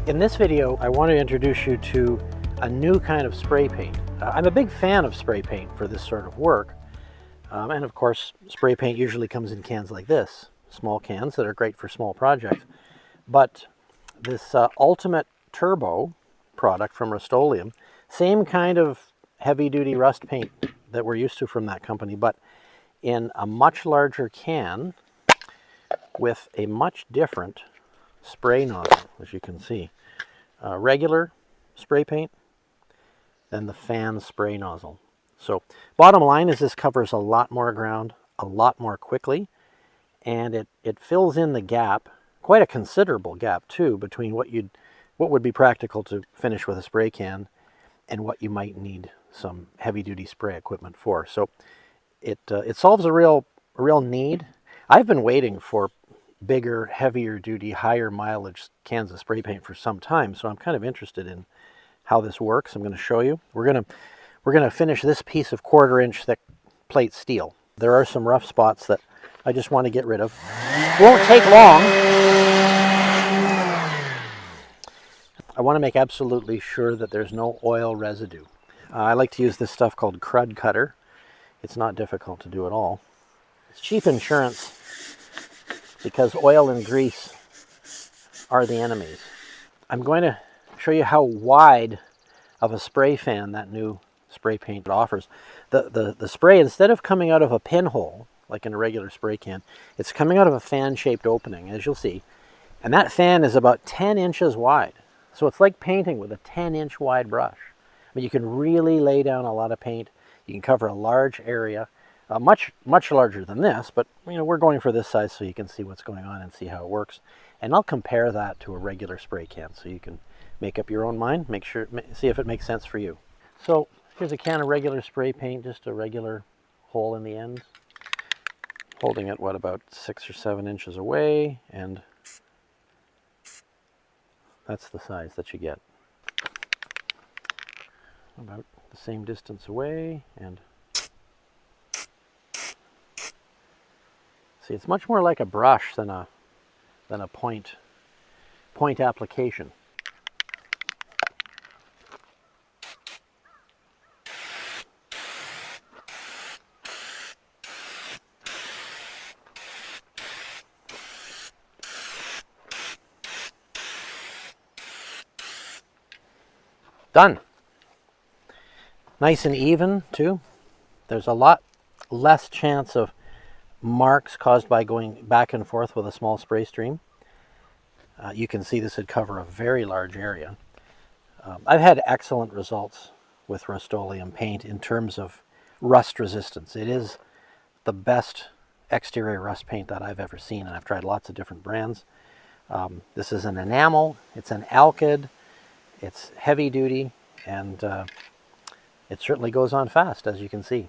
In this video, I want to introduce you to a new kind of spray paint. I'm a big fan of spray paint for this sort of work. And of course, spray paint usually comes in cans like this, small cans that are great for small projects. But this Ultimate Turbo product from Rust-Oleum, same kind of heavy-duty rust paint that we're used to from that company, but in a much larger can with a much different spray nozzle, as you can see. Regular spray paint, then the fan spray nozzle. So bottom line is this covers a lot more ground, a lot more quickly, and it fills in the gap, quite a considerable gap too, between what would be practical to finish with a spray can and what you might need some heavy-duty spray equipment for. So it solves a real need. I've been waiting for bigger, heavier duty, higher mileage cans of spray paint for some time, so I'm kind of interested in how this works. I'm going to show you. We're going to finish this piece of 1/4-inch thick plate steel. There are some rough spots that I just want to get rid of. Won't take long. I want to make absolutely sure that there's no oil residue. I like to use this stuff called crud cutter. It's not difficult to do at all. It's cheap insurance because oil and grease are the enemies. I'm going to show you how wide of a spray fan that new spray paint offers. The spray, instead of coming out of a pinhole like in a regular spray can, it's coming out of a fan-shaped opening, as you'll see. And that fan is about 10 inches wide. So it's like painting with a 10-inch wide brush. I mean, you can really lay down a lot of paint. You can cover a large area. Much larger than this, but we're going for this size so you can see what's going on and see how it works. And I'll compare that to a regular spray can so you can make up your own mind, see if it makes sense for you. So here's a can of regular spray paint, just a regular hole in the end. Holding it, about 6 or 7 inches away, and that's the size that you get. About the same distance away, and see, it's much more like a brush than a point application. Done. Nice and even too. There's a lot less chance of marks caused by going back and forth with a small spray stream. You can see this would cover a very large area. I've had excellent results with Rust-Oleum paint in terms of rust resistance. It is the best exterior rust paint that I've ever seen, and I've tried lots of different brands. This is an enamel, it's an alkyd, it's heavy duty, and it certainly goes on fast, as you can see.